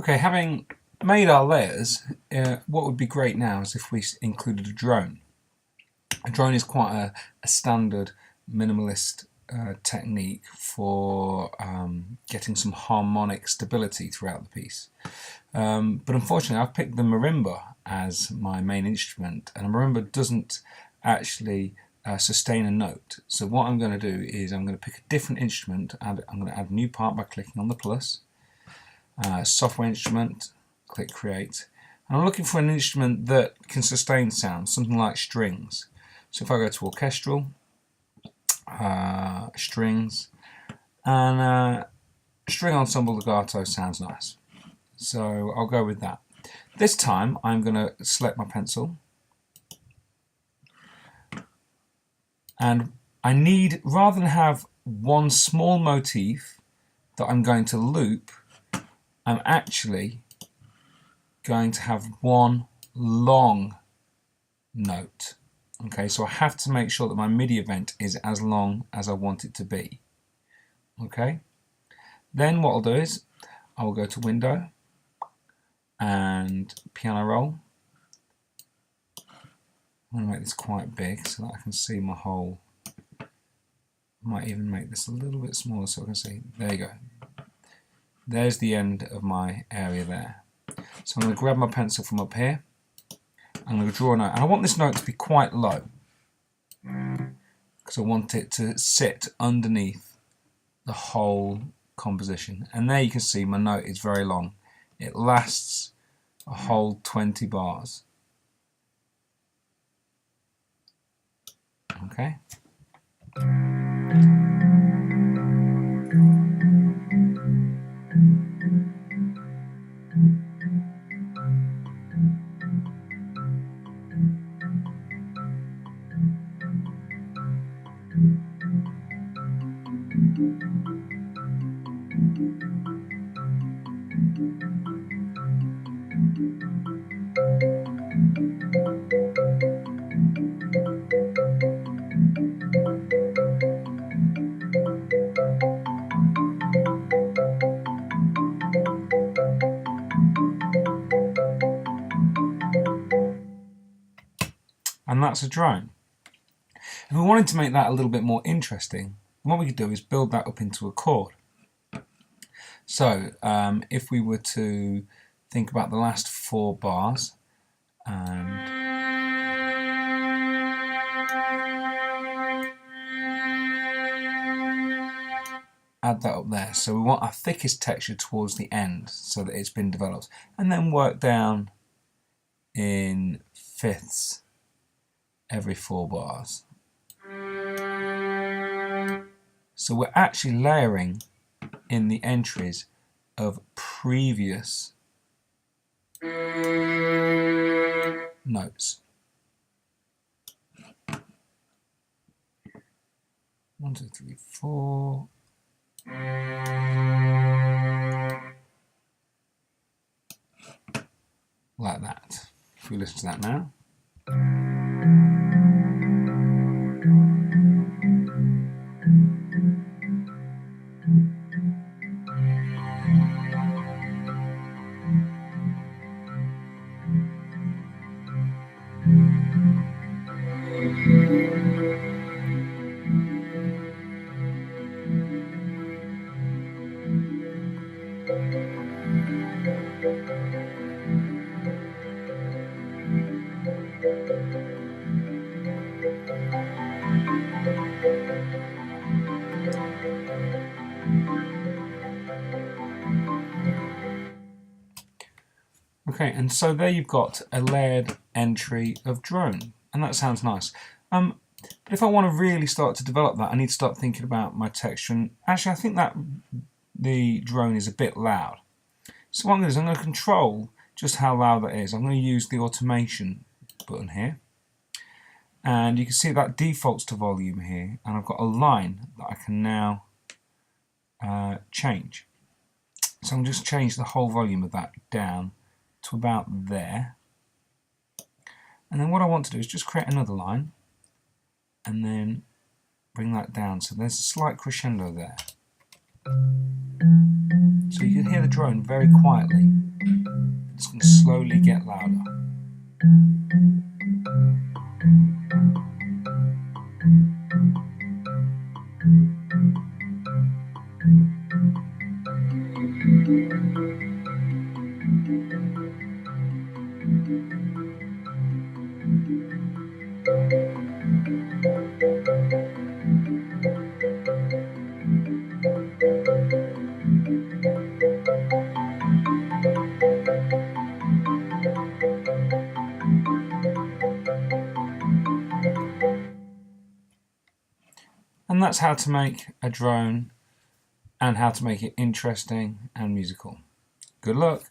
Okay, having made our layers, what would be great now is if we included a drone. A drone is quite a standard minimalist technique for getting some harmonic stability throughout the piece. But unfortunately I've picked the marimba as my main instrument, and a marimba doesn't actually sustain a note. So what I'm going to do is I'm going to pick a different instrument, and I'm going to add a new part by clicking on the plus. Software instrument, click create, and I'm looking for an instrument that can sustain sound, something like strings. So if I go to orchestral, strings, and string ensemble legato sounds nice, so I'll go with that. This time I'm going to select my pencil, and I need, rather than have one small motif that I'm going to loop, I'm actually going to have one long note. Okay, so I have to make sure that my MIDI event is as long as I want it to be. Okay, then what I'll do is I will go to Window and Piano Roll. I'm going to make this quite big so that I can see my whole. I might even make this a little bit smaller so I can see. There you go. There's the end of my area there. So I'm going to grab my pencil from up here. I'm going to draw a note, and I want this note to be quite low because I want it to sit underneath the whole composition. And there you can see my note is very long. It lasts a whole 20 bars. Okay. And that's a drone. If we wanted to make that a little bit more interesting, what we could do is build that up into a chord. So if we were to think about the last 4 bars and add that up there. So we want our thickest texture towards the end so that it's been developed, and then work down in fifths every 4 bars. So we're actually layering in the entries of previous notes. 1, 2, 3, 4. Like that. If we listen to that now. Okay, and so there you've got a layered entry of drone, and that sounds nice. But if I want to really start to develop that, I need to start thinking about my texture. And actually, I think that the drone is a bit loud. So what I'm going to do is I'm going to control just how loud that is. I'm going to use the automation button here, and you can see that defaults to volume here, and I've got a line that I can now change. So I'm just change the whole volume of that down to about there, and then what I want to do is just create another line and then bring that down so there's a slight crescendo there, so you can hear the drone very quietly. It's going to slowly get louder. And that's how to make a drone and how to make it interesting and musical. Good luck!